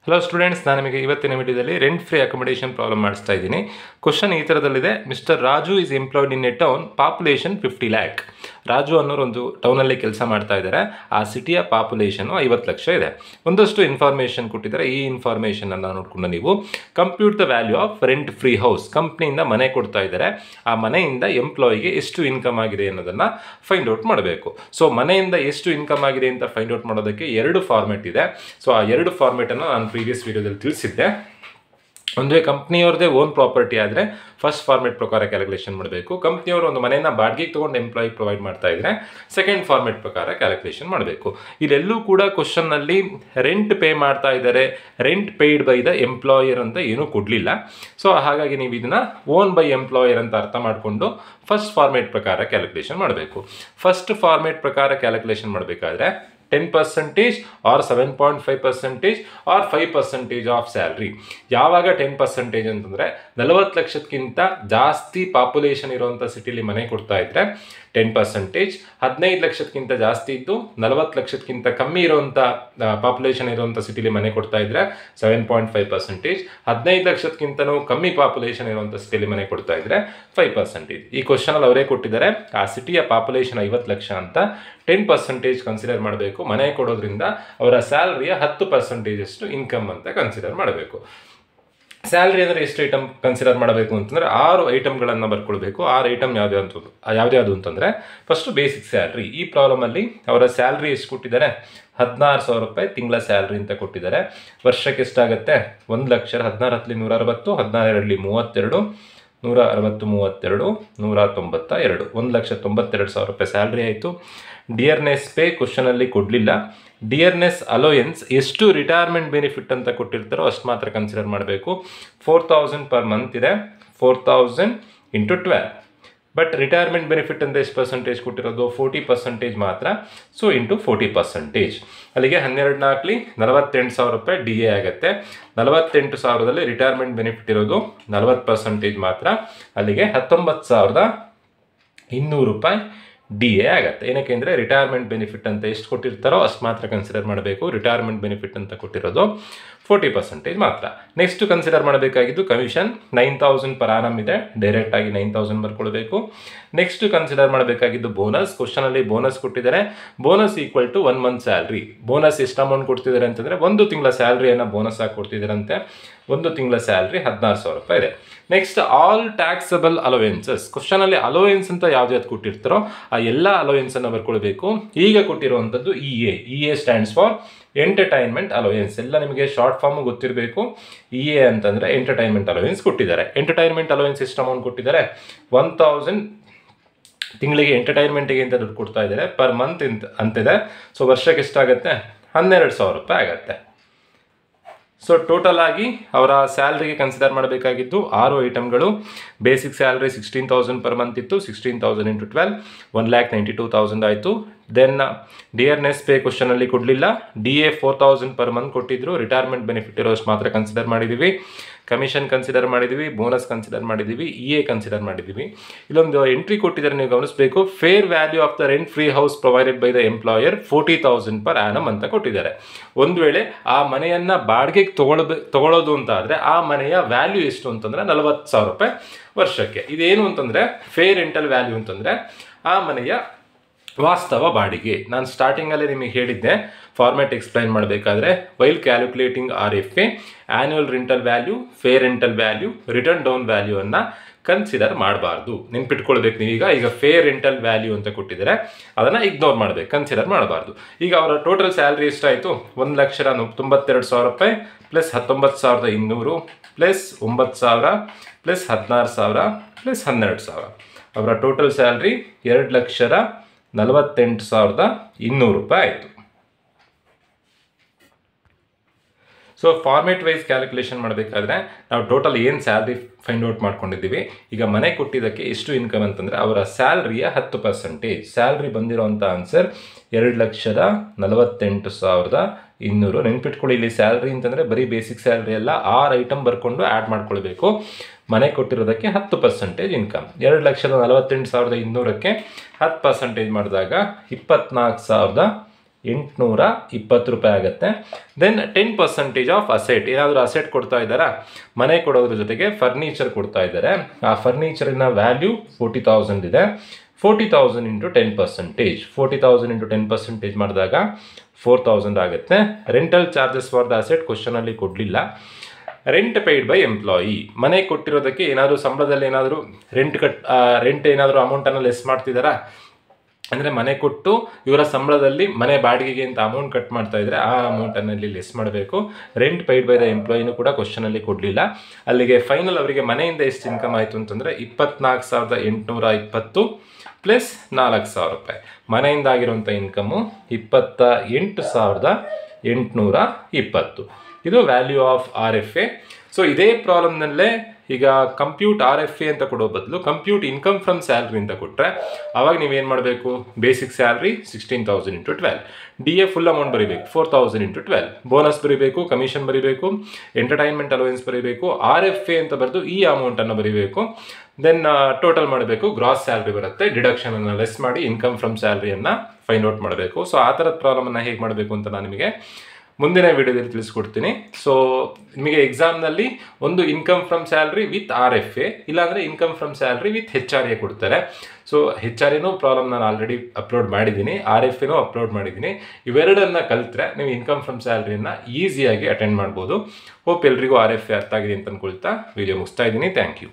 Hello students, ನಾನು ನಿಮಗೆ ಇವತ್ತಿನ ವಿಡಿಯೋದಲ್ಲಿ ರೆಂಟ್ ಫ್ರೀ ಅಕೊಮಡೇಷನ್ ಪ್ರಾಬ್ಲಮ್ ಮಾಡಿಸ್ತಾ ಇದ್ದೀನಿ. ಕ್ವಶನ್ ಈ ಥರದಲ್ಲಿದೆ. Mister Raju is employed in a town, population 50 lakh. Raju ಅನ್ನೋರು ಒಂದು ಟೌನಲ್ಲಿ ಕೆಲಸ ಮಾಡ್ತಾ ಇದ್ದಾರೆ. ಆ ಸಿಟಿಯ ಪಾಪ್ಯುಲೇಷನು 50 ಲಕ್ಷ ಇದೆ. ಒಂದಷ್ಟು ಇನ್ಫಾರ್ಮೇಷನ್ ಕೊಟ್ಟಿದ್ದಾರೆ. ಈ ಇನ್ಫಾರ್ಮೇಷನನ್ನು ನೋಡಿಕೊಂಡು ನೀವು compute the value of rent free house. ಕಂಪ್ನಿಯಿಂದ ಮನೆ ಕೊಡ್ತಾ ಇದ್ದಾರೆ, ಆ ಮನೆಯಿಂದ ಎಂಪ್ಲಾಯಿಗೆ ಎಷ್ಟು ಇನ್ಕಮ್ ಆಗಿದೆ ಅನ್ನೋದನ್ನು ಫೈಂಡ್ ಔಟ್ ಮಾಡಬೇಕು. ಸೊ ಮನೆಯಿಂದ ಎಷ್ಟು ಇನ್ಕಮ್ ಆಗಿದೆ ಅಂತ ಫೈಂಡ್ ಔಟ್ ಮಾಡೋದಕ್ಕೆ 2 ಫಾರ್ಮೆಟ್ ಇದೆ. ಸೊ ಆ 2 ಫಾರ್ಮೆಟನ್ನು ನಾನು ಪ್ರೀವಿಯಸ್ ವಿಡಿಯೋದಲ್ಲಿ ತಿಳಿಸಿದ್ದೆ. ಒಂದು ಕಂಪ್ನಿಯವ್ರದ್ದೇ ಓನ್ ಪ್ರಾಪರ್ಟಿ ಆದರೆ ಫಸ್ಟ್ ಫಾರ್ಮೆಟ್ ಪ್ರಕಾರ ಕ್ಯಾಲ್ಕುಲೇಷನ್ ಮಾಡಬೇಕು. ಕಂಪ್ನಿಯವರು ಒಂದು ಮನೆಯನ್ನು ಬಾಡಿಗೆಗೆ ತೊಗೊಂಡು ಎಂಪ್ಲಾಯಿ ಪ್ರೊವೈಡ್ ಮಾಡ್ತಾ ಇದ್ರೆ ಸೆಕೆಂಡ್ ಫಾರ್ಮೆಟ್ ಪ್ರಕಾರ ಕ್ಯಾಲ್ಕುಲೇಷನ್ ಮಾಡಬೇಕು. ಇಲ್ಲೆಲ್ಲೂ ಕೂಡ ಕ್ವಶನ್ನಲ್ಲಿ ರೆಂಟ್ ಪೇ ಮಾಡ್ತಾ ಇದ್ದಾರೆ, rent paid by the employer ಅಂತ ಏನೂ ಕೊಡಲಿಲ್ಲ. ಸೊ ಹಾಗಾಗಿ ನೀವು ಇದನ್ನು ಓನ್ ಬೈ ಎಂಪ್ಲಾಯರ್ ಅಂತ ಅರ್ಥ ಮಾಡಿಕೊಂಡು ಫಸ್ಟ್ ಫಾರ್ಮೆಟ್ ಪ್ರಕಾರ ಕ್ಯಾಲ್ಕುಲೇಷನ್ ಮಾಡಬೇಕು. ಫಸ್ಟ್ ಫಾರ್ಮೆಟ್ ಪ್ರಕಾರ ಕ್ಯಾಲ್ಕುಲೇಷನ್ ಮಾಡಬೇಕಾದ್ರೆ 10% ಆರ್ 7.5% ಆರ್ 5% ಆಫ್ ಸ್ಯಾಲ್ರಿ. ಯಾವಾಗ 10% ಅಂತಂದರೆ 40 ಲಕ್ಷಕ್ಕಿಂತ ಜಾಸ್ತಿ ಪಾಪ್ಯುಲೇಷನ್ ಇರುವಂಥ ಸಿಟಿಲಿ ಮನೆ ಕೊಡ್ತಾ ಇದ್ರೆ 10%, 15 ಲಕ್ಷಕ್ಕಿಂತ ಜಾಸ್ತಿ ಇದ್ದು 40 ಲಕ್ಷಕ್ಕಿಂತ ಕಮ್ಮಿ ಇರುವಂಥ ಪಾಪ್ಯುಲೇಷನ್ ಇರುವಂಥ ಸಿಟಿಲಿ ಮನೆ ಕೊಡ್ತಾ ಇದ್ರೆ 7.5%, 15 ಲಕ್ಷಕ್ಕಿಂತನೂ ಕಮ್ಮಿ ಪಾಪ್ಯುಲೇಷನ್ ಇರುವಂಥ ಸಿಟಿಲಿ ಮನೆ ಕೊಡ್ತಾ ಇದ್ರೆ 5%. ಈ ಕ್ವಶನಲ್ಲಿ ಅವರೇ ಕೊಟ್ಟಿದ್ದಾರೆ, ಆ ಸಿಟಿಯ ಪಾಪ್ಯುಲೇಷನ್ 50 ಲಕ್ಷ ಅಂತ 10% ಕನ್ಸಿಡರ್ ಮಾಡಬೇಕು. ಮನೆ ಕೊಡೋದ್ರಿಂದ ಅವರ ಸ್ಯಾಲ್ರಿಯ 10% ಅಷ್ಟು ಇನ್ಕಮ್ ಅಂತ ಕನ್ಸಿಡರ್ ಮಾಡಬೇಕು. ಸ್ಯಾಲ್ರಿ ಅಂದರೆ ಎಷ್ಟು ಐಟಮ್ ಕನ್ಸಿಡರ್ ಮಾಡಬೇಕು ಅಂತಂದರೆ 6 ಐಟಮ್ಗಳನ್ನು ಬರ್ಕೊಳ್ಬೇಕು. 6 ಐಟಮ್ ಯಾವ್ದು ಅಂತಂದರೆ ಫಸ್ಟು ಬೇಸಿಕ್ ಸ್ಯಾಲ್ರಿ. ಈ ಪ್ರಾಬ್ಲಮಲ್ಲಿ ಅವರ ಸ್ಯಾಲ್ರಿ ಎಷ್ಟು ಕೊಟ್ಟಿದ್ದಾರೆ? 16,000 ರೂಪಾಯಿ ತಿಂಗಳ ಸ್ಯಾಲ್ರಿ ಅಂತ ಕೊಟ್ಟಿದ್ದಾರೆ. ವರ್ಷಕ್ಕೆ ಎಷ್ಟಾಗುತ್ತೆ? 1 ಲಕ್ಷ. 16 160, 16 32, 160 192, 1,92,000 ರೂಪಾಯಿ ಸ್ಯಾಲ್ರಿ ಆಯಿತು. ಡಿಯರ್ನೆಸ್ ಪೇ ಕ್ವಶನಲ್ಲಿ ಕೊಡಲಿಲ್ಲ. ಡಿಯರ್ನೆಸ್ ಅಲೋಯನ್ಸ್ ಎಷ್ಟು ರಿಟೈರ್ಮೆಂಟ್ ಬೆನಿಫಿಟ್ ಅಂತ ಕೊಟ್ಟಿರ್ತಾರೋ ಅಷ್ಟು ಮಾತ್ರ ಕನ್ಸಿಡರ್ ಮಾಡಬೇಕು. 4,000 ಪರ್ ಮಂತ್ ಇದೆ, 4,000 ಇಂಟು 12. ಬಟ್ ರಿಟೈರ್ಮೆಂಟ್ ಬೆನಿಫಿಟ್ ಅಂತ ಎಷ್ಟು ಪರ್ಸೆಂಟೇಜ್ ಕೊಟ್ಟಿರೋದು? 40% ಮಾತ್ರ. So into 40%. ಅಲ್ಲಿಗೆ 12 4 48,000 ರೂಪಾಯಿ ಡಿ ಎ ಆಗುತ್ತೆ. 48,000ದಲ್ಲಿ ರಿಟೈರ್ಮೆಂಟ್ ಬೆನಿಫಿಟ್ ಇರೋದು 40% ಮಾತ್ರ. ಅಲ್ಲಿಗೆ 19,200 ರೂಪಾಯಿ ಡಿ ಎ ಆಗುತ್ತೆ. ಏನಕ್ಕೆ ಅಂದರೆ ರಿಟೈರ್ಮೆಂಟ್ ಬೆನಿಫಿಟ್ ಅಂತ ಎಷ್ಟು ಕೊಟ್ಟಿರ್ತಾರೋ ಅಷ್ಟು ಮಾತ್ರ ಕನ್ಸಿಡರ್ ಮಾಡಬೇಕು. ರಿಟೈರ್ಮೆಂಟ್ ಬೆನಿಫಿಟ್ ಅಂತ ಕೊಟ್ಟಿರೋದು 40% ಮಾತ್ರ. ನೆಕ್ಸ್ಟ್ ಕನ್ಸಿಡರ್ ಮಾಡಬೇಕಾಗಿದ್ದು ಕಮಿಷನ್ 9,000 ಪರ್ ಆನಮ್ ಇದೆ, ಡೈರೆಕ್ಟಾಗಿ 9,000 ಬರ್ಕೊಳ್ಬೇಕು. ನೆಕ್ಸ್ಟ್ ಕನ್ಸಿಡರ್ ಮಾಡಬೇಕಾಗಿದ್ದು ಬೋನಸ್. ಕ್ವಶನಲ್ಲಿ ಬೋನಸ್ ಕೊಟ್ಟಿದ್ದಾರೆ. Bonus equal to 1 month salary. Bonus ಎಷ್ಟು ಅಮೌಂಟ್ ಕೊಡ್ತಿದ್ದಾರೆ ಅಂತಂದರೆ 1 ತಿಂಗಳ ಸ್ಯಾಲ್ರಿಯನ್ನು ಬೋನಸ್ ಆಗಿ ಕೊಡ್ತಿದ್ದಾರಂತೆ. 1 ತಿಂಗಳ ಸ್ಯಾಲ್ರಿ 16,000 ರೂಪಾಯಿ ಇದೆ. Next all taxable allowances. ಕ್ವಶನಲ್ಲಿ ಅಲೋವೆನ್ಸ್ ಅಂತ ಯಾವ್ದು ಕೊಟ್ಟಿರ್ತಾರೋ ಆ ಎಲ್ಲ ಅಲೋವೆನ್ಸನ್ನು ಬರ್ಕೊಳ್ಬೇಕು. ಈಗ ಕೊಟ್ಟಿರುವಂಥದ್ದು E A stands for entertainment allowance. ಎಲ್ಲ ನಿಮಗೆ ಶಾರ್ಟ್ ಫಾರ್ಮ್ ಗೊತ್ತಿರಬೇಕು. ಇ ಎ ಅಂತಂದರೆ ಎಂಟರ್ಟೈನ್ಮೆಂಟ್ ಅಲೋವೆನ್ಸ್ ಕೊಟ್ಟಿದ್ದಾರೆ. ಎಂಟರ್ಟೈನ್ಮೆಂಟ್ ಅಲೋವೆನ್ಸ್ ಎಷ್ಟು ಅಮೌಂಟ್ ಕೊಟ್ಟಿದ್ದಾರೆ? 1,000 ತಿಂಗಳಿಗೆ ಎಂಟರ್ಟೈನ್ಮೆಂಟಿಗೆ ಅಂತ ದುಡ್ಡು ಕೊಡ್ತಾ ಇದ್ದಾರೆ. ಪರ್ ಮಂತ್ ಅಂತಿದೆ. ಸೊ ವರ್ಷಕ್ಕೆ ಎಷ್ಟಾಗುತ್ತೆ? 12,000 ರೂಪಾಯಿ ಆಗುತ್ತೆ. ಸೊ ಟೋಟಲ್ ಆಗಿ ಅವರ ಸ್ಯಾಲ್ರಿಗೆ ಕನ್ಸಿಡರ್ ಮಾಡಬೇಕಾಗಿದ್ದು 6 ಐಟಮ್ಗಳು. ಬೇಸಿಕ್ ಸ್ಯಾಲ್ರಿ 16,000 ಪರ್ ಮಂತ್ ಇತ್ತು. 16,000 ಇಂಟು 12, 1,92,000 ಆಯಿತು. ದೆನ್ ಡಿಯರ್ನೆಸ್ ಪೇ ಕ್ವಶನಲ್ಲಿ ಕೊಡಲಿಲ್ಲ. ಡಿ ಎ 4,000 ಪರ್ ಮಂತ್ ಕೊಟ್ಟಿದ್ರು. ರಿಟೈರ್ಮೆಂಟ್ ಬೆನಿಫಿಟ್ ಇರೋಷ್ಟು ಮಾತ್ರ ಕನ್ಸಿಡರ್ ಮಾಡಿದ್ದೀವಿ. ಕಮಿಷನ್ ಕನ್ಸಿಡರ್ ಮಾಡಿದ್ದೀವಿ, ಬೋನಸ್ ಕನ್ಸಿಡರ್ ಮಾಡಿದ್ದೀವಿ, ಇ ಎ ಕನ್ಸಿಡರ್ ಮಾಡಿದ್ದೀವಿ. ಇಲ್ಲೊಂದು ಎಂಟ್ರಿ ಕೊಟ್ಟಿದ್ದಾರೆ, ನೀವು ಗಮನಿಸಬೇಕು. Fair value of the rent free house provided by the employer 40,000 per annum ಅಂತ ಕೊಟ್ಟಿದ್ದಾರೆ. ಒಂದು ವೇಳೆ ಆ ಮನೆಯನ್ನು ಬಾಡಿಗೆಗೆ ತಗೊಳ್ಳೋದು ಅಂತ ಆದರೆ ಆ ಮನೆಯ ವ್ಯಾಲ್ಯೂ ಎಷ್ಟು ಅಂತಂದರೆ 40,000 ರೂಪಾಯಿ ವರ್ಷಕ್ಕೆ. ಇದೇನು ಅಂತಂದರೆ ಫೇರ್ ರೆಂಟಲ್ ವ್ಯಾಲ್ಯೂ ಅಂತಂದರೆ ಆ ಮನೆಯ ವಾಸ್ತವ ಬಾಡಿಗೆ. ನಾನು ಸ್ಟಾರ್ಟಿಂಗಲ್ಲೇ ನಿಮಗೆ ಹೇಳಿದ್ದೆ, ಫಾರ್ಮ್ಯಾಟ್ ಎಕ್ಸ್ಪ್ಲೈನ್ ಮಾಡಬೇಕಾದ್ರೆ while calculating R F A annual rental value, fair rental value, return down value ಅನ್ನು ಕನ್ಸಿಡರ್ ಮಾಡಬಾರ್ದು. ನೆನ್ಪಿಟ್ಕೊಳ್ಬೇಕು ನೀವೀಗ. ಈಗ ಫೇರ್ ರೆಂಟಲ್ ವ್ಯಾಲ್ಯೂ ಅಂತ ಕೊಟ್ಟಿದ್ದಾರೆ, ಅದನ್ನು ಇಗ್ನೋರ್ ಮಾಡಬೇಕು, ಕನ್ಸಿಡರ್ ಮಾಡಬಾರ್ದು. ಈಗ ಅವರ ಟೋಟಲ್ ಸ್ಯಾಲ್ರಿ ಎಷ್ಟಾಯಿತು? 1,92,000 ರೂಪಾಯಿ ಪ್ಲಸ್ 19,200 ಪ್ಲಸ್ 9,000 ಪ್ಲಸ್ 16,000 ಪ್ಲಸ್ 12,000. ಅವರ ಟೋಟಲ್ ಸ್ಯಾಲ್ರಿ 2,48,200 ರೂಪಾಯಿ ಆಯಿತು. ಸೊ ಫಾರ್ಮೇಟ್ ವೈಸ್ ಕ್ಯಾಲ್ಕುಲೇಷನ್ ಮಾಡಬೇಕಾದ್ರೆ ನಾವು ಟೋಟಲ್ ಏನು ಸ್ಯಾಲ್ರಿ ಫೈಂಡ್ ಔಟ್ ಮಾಡ್ಕೊಂಡಿದ್ದೀವಿ. ಈಗ ಮನೆ ಕೊಟ್ಟಿದ್ದಕ್ಕೆ ಎಷ್ಟು ಇನ್ಕಮ್ ಅಂತಂದರೆ ಅವರ ಸ್ಯಾಲ್ರಿಯ 10%. Salary ಬಂದಿರೋಂಥ answer 2,48,200. ನೆನ್ಪಿಟ್ಕೊಳ್ಳಿ, ಇಲ್ಲಿ ಸ್ಯಾಲ್ರಿ ಅಂತಂದರೆ ಬರೀ ಬೇಸಿಕ್ ಸ್ಯಾಲ್ರಿ ಎಲ್ಲ 6 ಐಟಮ್ ಬರ್ಕೊಂಡು ಆ್ಯಡ್ ಮಾಡ್ಕೊಳ್ಬೇಕು. ಮನೆ ಕೊಟ್ಟಿರೋದಕ್ಕೆ 10% ಇನ್ಕಮ್. 2,48,200ಕ್ಕೆ 10% ಮಾಡಿದಾಗ 24,200 820 ರೂಪಾಯಿ ಆಗುತ್ತೆ. ದೆನ್ 10% ಆಫ್ ಅಸೆಟ್, ಏನಾದರೂ ಅಸೆಟ್ ಕೊಡ್ತಾ ಇದ್ದಾರಾ, ಮನೆ ಕೊಡೋದ್ರ ಜೊತೆಗೆ ಫರ್ನಿಚರ್ ಕೊಡ್ತಾ ಇದ್ದಾರೆ. ಆ ಫರ್ನಿಚರಿನ ವ್ಯಾಲ್ಯೂ 40,000 ಇದೆ. 40,000 ಇಂಟು 10%, 40,000 ಇಂಟು 10% ಮಾಡಿದಾಗ 4,000 ಆಗುತ್ತೆ. Rental charges for the asset ಕ್ವಶನಲ್ಲಿ ಕೊಡಲಿಲ್ಲ. ರೆಂಟ್ ಪೇಯ್ಡ್ ಬೈ ಎಂಪ್ಲಾಯಿ, ಮನೆ ಕೊಟ್ಟಿರೋದಕ್ಕೆ ಏನಾದರೂ ಸಂಬಳದಲ್ಲಿ ಏನಾದರೂ ರೆಂಟ್ ಏನಾದರೂ ಅಮೌಂಟನ್ನು ಲೆಸ್ ಮಾಡ್ತಿದ್ದಾರಾ, ಅಂದರೆ ಮನೆ ಕೊಟ್ಟು ಇವರ ಸಂಬಳದಲ್ಲಿ ಮನೆ ಬಾಡಿಗೆಗೆ ಅಂತ ಅಮೌಂಟ್ ಕಟ್ ಮಾಡ್ತಾ ಇದ್ರೆ ಆ ಅಮೌಂಟನ್ನು ಇಲ್ಲಿ ಲೆಸ್ ಮಾಡಬೇಕು. ರೆಂಟ್ ಪೇಯ್ಡ್ ಬೈ ದ ಎಂಪ್ಲಾಯಿನೂ ಕೂಡ ಕ್ವಶನಲ್ಲಿ ಕೊಡಲಿಲ್ಲ. ಅಲ್ಲಿಗೆ ಫೈನಲ್ ಅವರಿಗೆ ಮನೆಯಿಂದ ಎಷ್ಟು ಇನ್ಕಮ್ ಆಯಿತು ಅಂತಂದರೆ 24,820 ಪ್ಲಸ್ 4,000 ರೂಪಾಯಿ. ಮನೆಯಿಂದ ಆಗಿರುವಂಥ ಇನ್ಕಮು 28,820. ಇದು ವ್ಯಾಲ್ಯೂ ಆಫ್ RFA. ಸೊ ಇದೇ ಪ್ರಾಬ್ಲಮ್ನಲ್ಲೇ ಈಗ ಕಂಪ್ಯೂಟ್ RFA ಅಂತ ಕೊಡೋ ಬದಲು ಕಂಪ್ಯೂಟ್ ಇನ್ಕಮ್ ಫ್ರಮ್ ಸ್ಯಾಲ್ರಿ ಅಂತ ಕೊಟ್ಟರೆ ಆವಾಗ ನೀವೇನು ಮಾಡಬೇಕು, basic salary 16,000 into 12, DA full amount ಬರೀಬೇಕು 4,000 ಇಂಟು 12, ಬೋನಸ್ ಬರೀಬೇಕು, ಕಮಿಷನ್ ಬರೀಬೇಕು, ಎಂಟರ್ಟೈನ್ಮೆಂಟ್ ಅಲೋವೆನ್ಸ್ ಬರೀಬೇಕು, RFA ಅಂತ ಬರೆದು ಈ ಅಮೌಂಟನ್ನು ಬರೀಬೇಕು. ದೆನ್ ಟೋಟಲ್ ಮಾಡಬೇಕು, ಗ್ರಾಸ್ ಸ್ಯಾಲ್ರಿ ಬರುತ್ತೆ, ಡಿಡಕ್ಷನನ್ನು ಲೆಸ್ ಮಾಡಿ ಇನ್ಕಮ್ ಫ್ರಮ್ ಸ್ಯಾಲ್ರಿಯನ್ನು ಫೈಂಡ್ ಔಟ್ ಮಾಡಬೇಕು. ಸೊ ಆ ಥರದ ಪ್ರಾಬ್ಲಮನ್ನು ಹೇಗೆ ಮಾಡಬೇಕು ಅಂತ ನಾನು ನಿಮಗೆ ಮುಂದಿನ ವಿಡಿಯೋದಲ್ಲಿ ತಿಳಿಸ್ಕೊಡ್ತೀನಿ. ಸೊ ನಿಮಗೆ ಎಕ್ಸಾಮ್ನಲ್ಲಿ ಒಂದು income from salary with RFA, ಇಲ್ಲಾಂದರೆ income from salary with HRA ಕೊಡ್ತಾರೆ. ಸೊ HRAನೂ ಪ್ರಾಬ್ಲಮ್ ನಾನು ಆಲ್ರೆಡಿ ಅಪ್ಲೋಡ್ ಮಾಡಿದ್ದೀನಿ, RFAನೂ ಅಪ್ಲೋಡ್ ಮಾಡಿದ್ದೀನಿ. ಇವೆರಡನ್ನು ಕಲಿತ್ರೆ ನೀವು ಇನ್ಕಮ್ ಫ್ರಮ್ ಸ್ಯಾಲ್ರಿಯನ್ನು ಈಸಿಯಾಗಿ ಅಟೆಂಡ್ ಮಾಡ್ಬೋದು. ಹೋಪ್ ಎಲ್ರಿಗೂ RFA ಅರ್ಥ ಆಗಿದೆ ಅಂತ ಅಂದ್ಕೊಳ್ತಾ ವಿಡಿಯೋ ಮುಗಿಸ್ತಾ ಇದ್ದೀನಿ. Thank you.